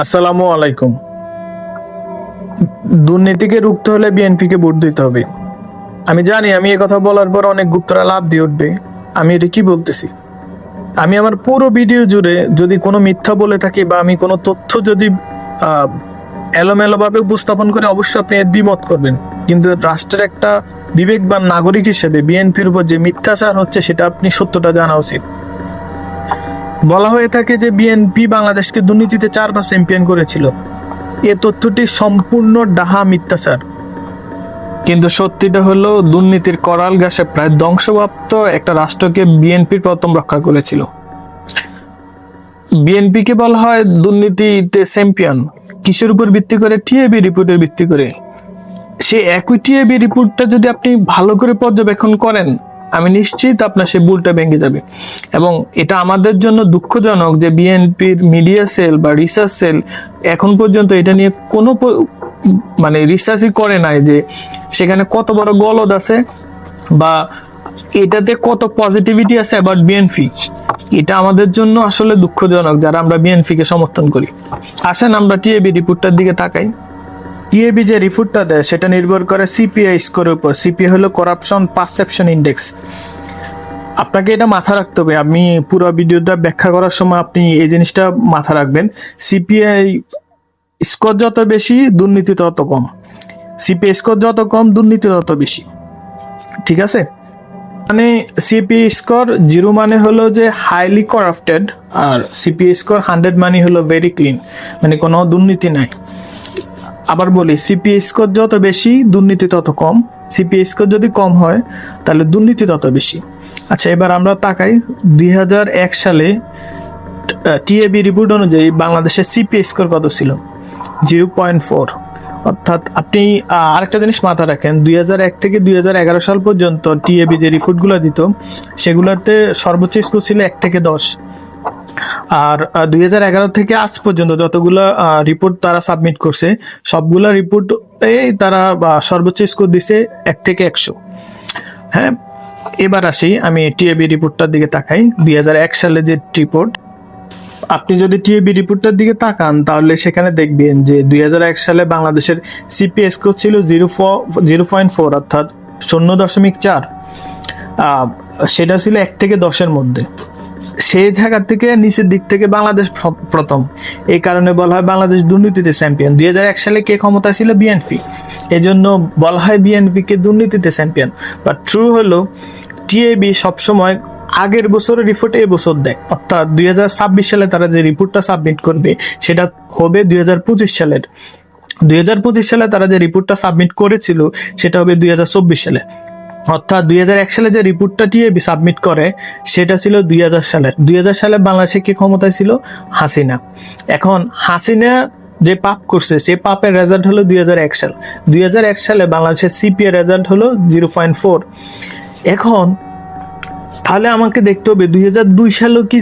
আসসালামু আলাইকুম। দুর্নীতিকে রুখতে হলে বিএনপিকে ভোট দিতে হবে। আমি জানি আমি এই কথা বলার পর অনেক গুপ্তরা লাভ দিয়ে উঠবে। আমি এটা কি বলতেছি, আমি আমার পুরো ভিডিও জুড়ে যদি কোনো মিথ্যা বলে থাকি বা আমি কোনো তথ্য যদি এলোমেলোভাবে উপস্থাপন করে অবশ্যই আপনি এর দ্বিমত করবেন, কিন্তু রাষ্ট্রের একটা বিবেকবান নাগরিক হিসেবে বিএনপির উপর যে মিথ্যাচার হচ্ছে সেটা আপনি সত্যটা জানা উচিত। বলা হয়ে থাকে যে বিএনপি বাংলাদেশকে দুর্নীতিতে 4বার চ্যাম্পিয়ন করেছিল। এ তথ্যটি সম্পূর্ণ ডাহা মিথ্যাচার। কিন্তু সত্যিটা হলো দুর্নীতির করাল ঘাসে প্রায় ধ্বংসপ্রাপ্ত একটা রাষ্ট্রকে বিএনপির প্রথম রক্ষা করেছিল। বিএনপিকে বলা হয় দুর্নীতিতে চ্যাম্পিয়ন। কিসের উপর ভিত্তি করে? টিএবি রিপোর্টের ভিত্তি করে। সে একই টিএবি রিপোর্টটা যদি আপনি ভালো করে পর্যবেক্ষণ করেন, আমি নিশ্চিত আপনার সেই ভুলটা ভেঙে যাবে। এবং এটা আমাদের জন্য দুঃখজনক যে বিএনপির মিডিয়া সেল বা রিসার্চ সেল এখন পর্যন্ত এটা নিয়ে কোনো রিসার্চই করে নাই যে সেখানে কত বড় গলদ আছে বা এটাতে কত পজিটিভিটি আছে অ্যাবাউট বিএনপি। এটা আমাদের জন্য আসলে দুঃখজনক যারা আমরা বিএনপিকে সমর্থন করি। আসেন আমরা টিএবি রিপোর্টটার দিকে তাকাই। টিএবি যে রিপোর্টটা দেয় সেটা নির্ভর করে সিপিআই স্কোরের উপর। সিপিআই হলো করাপশন পারসেপশন ইন্ডেক্স। আপনাকে এটা মাথা রাখতে হবে। আমি পুরো ভিডিওটা ব্যাখ্যা করার সময় আপনি এই জিনিসটা মাথা রাখবেন। সিপিআই স্কোর যত বেশি দুর্নীতি তত কম, সিপিআই স্কোর যত কম দুর্নীতি তত বেশি। ঠিক আছে, মানে সিপিআই স্কোর 0 মানে হলো যে হাইলি করাপ্টেড, আর সিপিআই স্কোর 100 মানে হলো ভেরি ক্লিন, মানে কোনো দুর্নীতি নাই। আবার বলি, সিপিআই স্কোর যত বেশি দুর্নীতি তত কম, সিপিআই স্কোর যদি কম হয় তাহলে দুর্নীতি তত বেশি। আচ্ছা, এবার আমরা তাকাই 2001 সালে টিএবি রিপোর্ট অনুযায়ী বাংলাদেশের সিপিআই স্কোর কত ছিল? 0.4। অর্থাৎ আপনি আরেকটা জিনিস মাথা রাখেন, 2001 থেকে 2011 সাল পর্যন্ত টিএবি যে রিপোর্টগুলো দিত সেগুলোতে সর্বোচ্চ স্কোর ছিল 1 থেকে 10। আর 2011 থেকে আজ পর্যন্ত যতগুলো রিপোর্ট তারা সাবমিট করছে সবগুলো রিপোর্টে তারা সর্বোচ্চ স্কোর দিছে 1 থেকে 100। হ্যাঁ, এবার আসি আমি টিএবি রিপোর্টটার দিকে তাকাই। 2001 সালে যে রিপোর্ট, আপনি যদি টিএবি রিপোর্টটার দিকে তাকান তাহলে সেখানে দেখবেন যে 2001 সালে বাংলাদেশের সিপিআই স্কোর ছিল 0.4, অর্থাৎ 0.4। সেটা ছিল 1 থেকে 10-এর মধ্যে। সেই জায়গা থেকে নিচের দিক থেকে বাংলাদেশ প্রথম। এই কারণে বলা হয় বাংলাদেশ দুর্নীতিতে চ্যাম্পিয়ন। 2001 সালে কে ক্ষমতা ছিল? বিএনপি। এই জন্য বলা হয় বিএনপিকে দুর্নীতিতে চ্যাম্পিয়ন। বাট ট্রু হলো টিএবি সবসময় আগের বছরের রিপোর্ট এই বছর দেয়, অর্থাৎ 2026 সালে তারা যে রিপোর্টটা সাবমিট করবে সেটা হবে 2025 সালের। 2025 সালে তারা যে রিপোর্টটা সাবমিট করেছিল সেটা হবে 2024 সালে। অর্থাৎ 2001 সালে যে রিপোর্টটা টিএবি সাবমিট করে সেটা ছিল 2000 সালের। 2000 সালে বাংলাদেশে কে ক্ষমতায় ছিল? হাসিনা। এখন হাসিনা যে পাপ করছে সে পাপের রেজাল্ট হলো 2001 সাল। 2001 সালে বাংলাদেশের সিপিআই রেজাল্ট হলো 0.4। এখন তাহলে আমাকে দেখতে হবে 2002 সালেও কি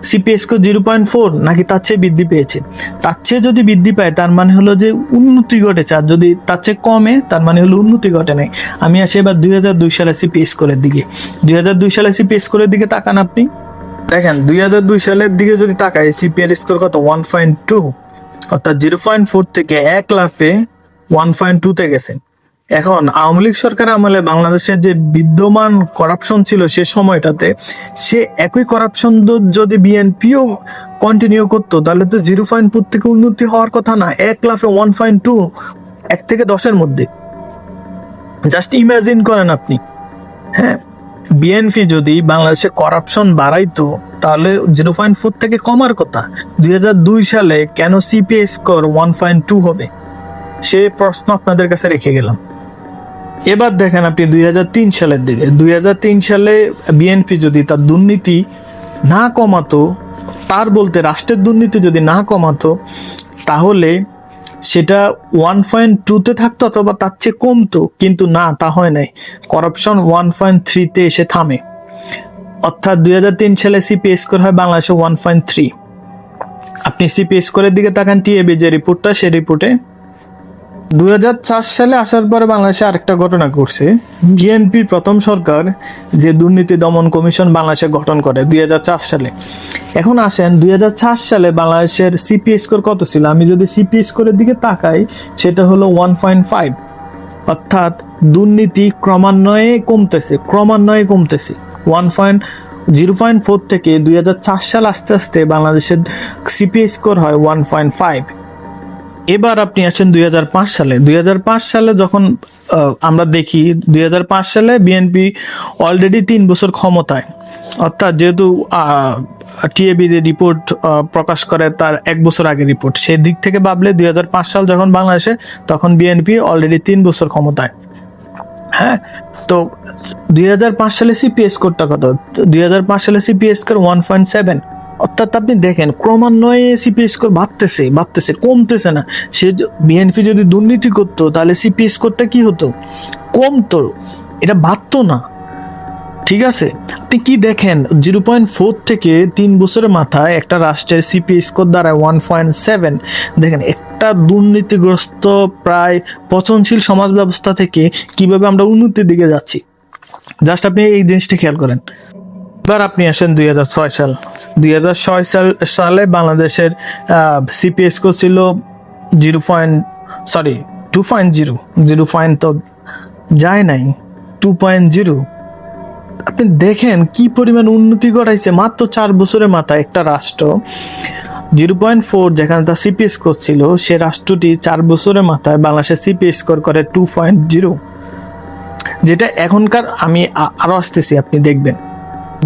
সিপিআই স্কোর 0.4 নাকি তার চেয়ে বৃদ্ধি পেয়েছে? তার চেয়ে যদি বৃদ্ধি পায় তার মানে হলো যে উন্নতি ঘটেছে, আর যদি তার চেয়ে কমে তার মানে হলো উন্নতি ঘটে নাই। আমি আসি এবার 2002 সালে সিপিআই স্কোরের দিকে। 2002 সালে সিপিআই স্কোরের দিকে তাকান আপনি, দেখেন 2002 সালের দিকে যদি তাকাই সিপিআই স্কোর কত? 1.2, অর্থাৎ 0.4 থেকে 1 লাফে 1.2-তে গেছে। এখন আওয়ামী লীগ সরকার আমলে বাংলাদেশের যে বিদ্যমান করাপশন ছিল সে সময়টাতে, সে একই করাপশন যদি বিএনপিও কন্টিনিউ করতো তাহলে তো 0.4 থেকে উন্নতি হওয়ার কথা না, 1 লাফে 1.2, 1 থেকে 10-এর মধ্যে। জাস্ট ইমাজিন করেন আপনি। হ্যাঁ, বিএনপি যদি বাংলাদেশে করাপশন বাড়াইতো তাহলে 0.4 থেকে কমার কথা। 2002 সালে কেন সিপিআই স্কোর 1.2 হবে? সে প্রশ্ন আপনাদের কাছে রেখে গেলাম। এবার দেখেন আপনি 2003 সালের দিকে। 2003 সালে বিএনপি যদি তার দুর্নীতি না কমাতো, তার বলতে রাষ্ট্রের দুর্নীতি যদি না কমাতো, তাহলে সেটা 1.2-তে থাকতো অথবা তার চেয়ে কমতো। কিন্তু না, তা হয় নাই। করাপশন 1.3-তে এসে থামে। অর্থাৎ 2003 সালে সিপিআই স্কোর হয় বাংলাদেশে 1.3। আপনি সিপিআই স্কোরের দিকে তাকান টিএবি যে রিপোর্টটা, সেই রিপোর্টে 2004 সালে আসার পরে বাংলাদেশে আরেকটা ঘটনা ঘটছে। বিএনপির প্রথম সরকার যে দুর্নীতি দমন কমিশন বাংলাদেশে গঠন করে 2004 সালে। এখন আসেন 2004 সালে বাংলাদেশের সিপিএ স্কোর কত ছিল? আমি যদি সিপিএ স্কোরের দিকে তাকাই সেটা হলো 1.5, অর্থাৎ দুর্নীতি ক্রমান্বয়ে কমতেছে 0.4 থেকে 2004 সাল আস্তে আস্তে বাংলাদেশের সিপিএ স্কোর হয় 1.5। এবার আপনি আসেন 2005 সালে। 2005 সালে যখন আমরা দেখি 2005 সালে বিএনপি অলরেডি 3 বছর ক্ষমতায়, অর্থাৎ যেহেতু টিএবি রিপোর্ট প্রকাশ করে তার 1 বছর আগে রিপোর্ট, সেই দিক থেকে ভাবলে 2005 সাল যখন বাংলাদেশে, তখন বিএনপি অলরেডি 3 বছর ক্ষমতায়। হ্যাঁ, তো 2005 সালে সিপিএ স্কোরটা কত? 2005 সালে সিপিএ স্কোর 1.7। অর্থাৎ আপনি দেখেন ক্রমান্বয়ে সিপিএ স্কোর বাড়তেছে, কমতেছে না। সে বিএনপি যদি দুর্নীতি করতো তাহলে সিপিএ স্কোরটা কি হতো? কমতো, এটা বাড়তো না। ঠিক আছে, আপনি কি দেখেন 0.4 থেকে 3 বছরের মাথায় একটা রাষ্ট্রের সিপিএ স্কোর দাঁড়ায় 1.7। দেখেন একটা দুর্নীতিগ্রস্ত প্রায় পচনশীল সমাজ ব্যবস্থা থেকে কিভাবে আমরা উন্নতির দিকে যাচ্ছি, জাস্ট আপনি এই জিনিসটা খেয়াল করেন। এবার আপনি আসেন 2006 সাল। 2006 সালে বাংলাদেশের সিপিএ স্কোর ছিল 2.0 তো যায় নাই, 2.0। আপনি দেখেন কি পরিমাণ উন্নতি ঘটাইছে মাত্র 4 বছরের মাথায় একটা রাষ্ট্র। 0.4 যেখানে তার সিপিএ স্কোর ছিল, সে রাষ্ট্রটি 4 বছরের মাথায় বাংলাদেশের সিপিএ স্কোর করে 2.0, যেটা এখনকার আমি আরো আসতেছি, আপনি দেখবেন।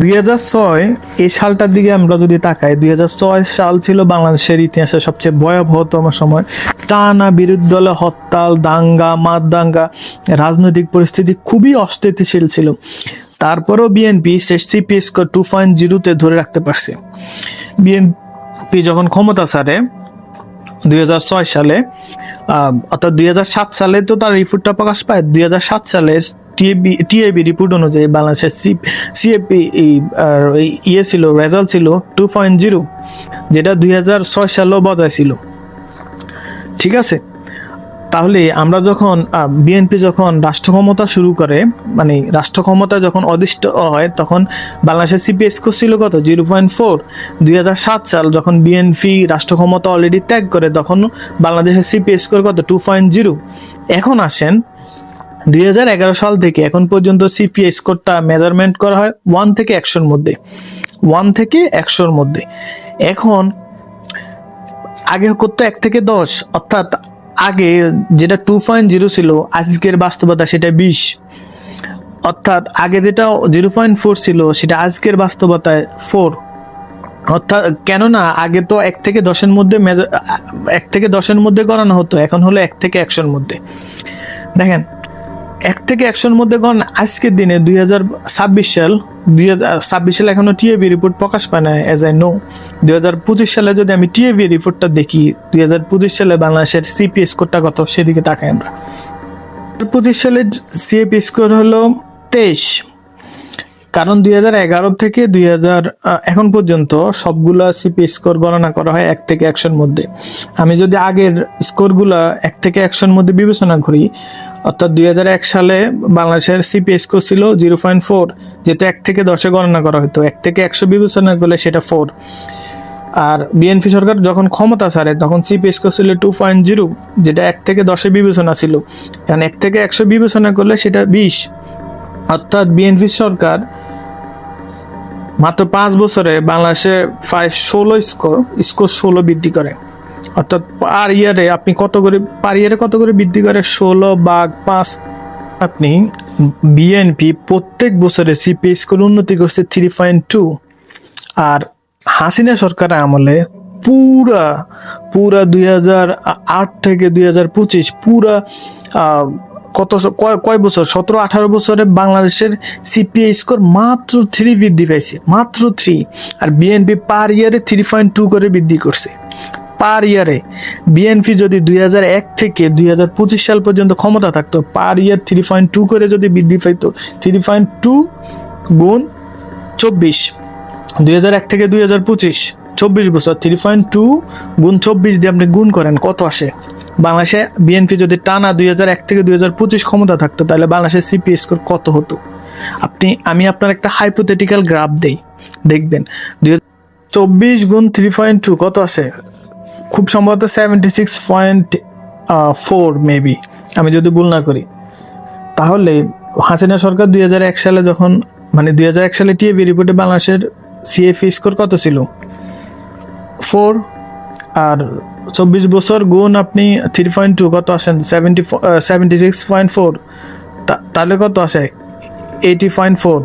2006 এই সালটার দিকে আমরা যদি তাকাই, 2006 সাল ছিল বাংলাদেশের ইতিহাসের সবচেয়ে ভয়াবহতম সময়। টানা বিরোধী দলে হরতাল, দাঙ্গা, মারদাঙ্গা, রাজনৈতিক পরিস্থিতি খুবই অস্থিতিশীল ছিল। তারপরেও বিএনপি শেষ সিপিএ স্কোর 2.0-তে ধরে রাখতে পারছে। বিএনপি যখন ক্ষমতা ছাড়ে 2006 সালে, অর্থাৎ 2007 সালে তো তার রিপোর্টটা প্রকাশ পায়। 2007 সালে টিএবি রিপোর্ট অনুযায়ী বাংলাদেশের সিএপি ছিল, রেজাল্ট ছিল 2.0, যেটা 2006 সালেও বজায় ছিল। ঠিক আছে, তাহলে আমরা যখন বিএনপি যখন রাষ্ট্র ক্ষমতা শুরু করে, মানে রাষ্ট্র ক্ষমতা যখন অধিষ্ঠ হয়, তখন বাংলাদেশের সিপিএ স্কোর ছিল কত? 0.4। 2007 সাল যখন বিএনপি রাষ্ট্র ক্ষমতা অলরেডি ত্যাগ করে, তখন বাংলাদেশের সিপিএ স্কোর কত? 2.0। এখন আসেন 2011 সাল থেকে এখন পর্যন্ত সিপিএ স্কোরটা মেজারমেন্ট করা হয় 1 থেকে 100-র মধ্যে, 1 থেকে 100-র মধ্যে। এখন আগে করতো 1 থেকে 10, অর্থাৎ আগে যেটা 2.0 ছিল, আজকের বাস্তবতা সেটা 20। অর্থাৎ আগে যেটা 0.4 ছিল, সেটা আজকের বাস্তবতায় 4। অর্থাৎ কেননা আগে তো 1 থেকে 10-এর মধ্যে 1 থেকে 10-এর মধ্যে গণনা হতো, এখন হলো 1 থেকে 100-র মধ্যে। দেখেন 1 থেকে 100-র মধ্যে গণনা আজকের দিনে 2026 সালে এখনো টিএবি রিপোর্ট প্রকাশ পায় না, এজ আই নো। 2025 সালে যদি আমি টিএবি রিপোর্টটা দেখি, 2025 সালে বাংলাদেশের সিপিএ স্কোরটা কত সেদিকে তাকাই আমরা। 2025 সালের সিপিএ স্কোর হলো 23। কারণ 2011 থেকে 2000 এখন পর্যন্ত সবগুলা সিপিএ স্কোর গণনা করা হয় 1 থেকে 100-র মধ্যে। আমি যদি আগের স্কোরগুলা 1 থেকে 100-র মধ্যে বিবেচনা করি, অর্থাৎ 2001 সালে বাংলাদেশের সিপিএ স্কোর ছিল 0.4, যেটা 1 থেকে 10-এ গণনা করা হতো। 1 থেকে 100 বিবেচনা করলে সেটা 4। আর বিএনপি সরকার যখন ক্ষমতা ছাড়ে তখন সিপিএ স্কোর ছিল 2.0, যেটা 1 থেকে 10-এ বিবেচনা ছিল। কারণ 1 থেকে 100 বিবেচনা করলে সেটা 20। অর্থাৎ বিএনপি সরকার মাত্র 5 বছরে বাংলাদেশে প্রায় 16 বৃদ্ধি করে। অর্থাৎ পার ইয়ারে আপনি কত করে বৃদ্ধি করে? 16/5। আপনি বিএনপি প্রত্যেক বছরে সিপিএ স্কোর উন্নতি করছে 3.2। আর হাসিনা সরকারের আমলে পুরা 2008 থেকে 2025 পুরা কয় বছর, 17-18 বছরে বাংলাদেশের সিপিএ স্কোর মাত্র 3 বৃদ্ধি পাইছে, মাত্র 3। আর বিএনপি পার ইয়ারে 3.2 করে বৃদ্ধি করছে পার ইয়ারে। বিএনপি যদি 2001 থেকে 2025 সাল পর্যন্ত ক্ষমতা থাকতো, পার ইয়ার 3.2 করে যদি বৃদ্ধি পাইতো, 3.2 গুণ 24, 2001 থেকে 2025 24 বছর, 3.2 গুণ 24 দিয়ে আপনি গুণ করেন, কত আসে? বাংলাদেশে বিএনপি যদি টানা 2001 থেকে 2025 ক্ষমতা থাকতো, তাহলে বাংলাদেশের সিপিএ স্কোর কত হতো? আমি আপনার একটা হাইপোথেটিক্যাল গ্রাফ দেই, দেখবেন 2024 গুণ 3.2 কত আসে? খুব সম্ভবত 76.4 মেবি, আমি যদি ভুল না করি। তাহলে হাসিনা সরকার 2001 সালে যখন, মানে 2001 সালে টিএবি রিপোর্টে বাংলাদেশের সিএফি স্কোর কত ছিল? 4। আর 24 বছর গুণ আপনি 3.2 কত আসেন? 76.4। তাহলে কত আসে? 80.4।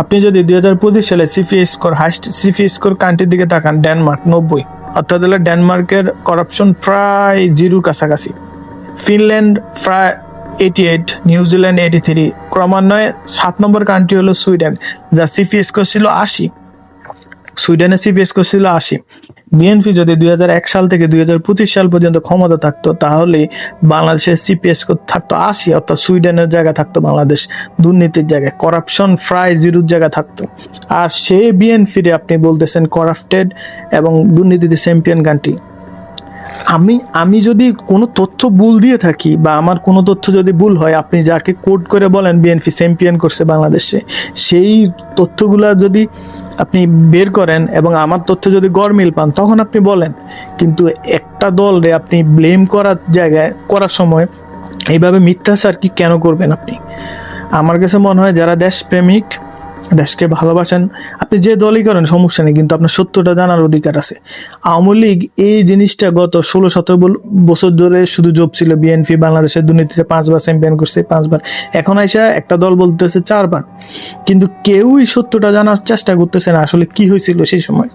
আপনি যদি 2025 সালে CPA score, highest CPA score কান্ট্রির দিকে তাকান, ডেনমার্ক 90, অর্থাৎ হলো ডেনমার্কের করাপশন প্রায় জিরোর কাছাকাছি। ফিনল্যান্ড প্রায় 88, নিউজিল্যান্ড 83, ক্রমান্বয়ে 7 নম্বর কান্ট্রি হলো সুইডেন, যার সিপিএ স্কোর ছিল 80। সুইডেনের সিপিএ স্কোর ছিল 80। বিএনপি যদি 2001 সাল থেকে 2025 সাল পর্যন্ত ক্ষমতা থাকতো, তাহলে বাংলাদেশের সিপিএ স্কোর থাকতো 80, অর্থাৎ সুইডেনের জায়গা থাকতো বাংলাদেশ দুর্নীতির জায়গায়, করাপশন প্রায় জিরোর জায়গা থাকতো। আর সেই বিএনপিরে আপনি বলতেছেন করাপ্টেড এবং দুর্নীতিতে চ্যাম্পিয়ন কান্ট্রি। আমি যদি কোনো তথ্য ভুল দিয়ে থাকি বা আমার কোনো তথ্য যদি ভুল হয়, আপনি যাকে কোড করে বলেন বিএনপি চ্যাম্পিয়ন করছে বাংলাদেশে, সেই তথ্যগুলা যদি আপনি বের করেন এবং আমার তথ্য যদি গড়মিল পান, তখন আপনি বলেন। কিন্তু একটা দলরে আপনি ব্লেম করার জায়গায়, করার সময় এইভাবে মিথ্যাচার কি কেন করবেন আপনি? আমার কাছে মনে হয় যারা দেশপ্রেমিক, দেশকে ভালোবাসেন, আপনি যে দলই করেন সমস্যা নেই, কিন্তু আপনার সত্যটা জানার অধিকার আছে। আওয়ামী লীগ এই জিনিসটা গত 16-17 বছর ধরে শুধু জব ছিল, বিএনপি বাংলাদেশের দুর্নীতিতে 5 বার চ্যাম্পিয়ন করছে, 5 বার। এখন আইসা একটা দল বলতেছে 4 বার, কিন্তু কেউই সত্যটা জানার চেষ্টা করতেছে না আসলে কি হয়েছিল সেই সময়।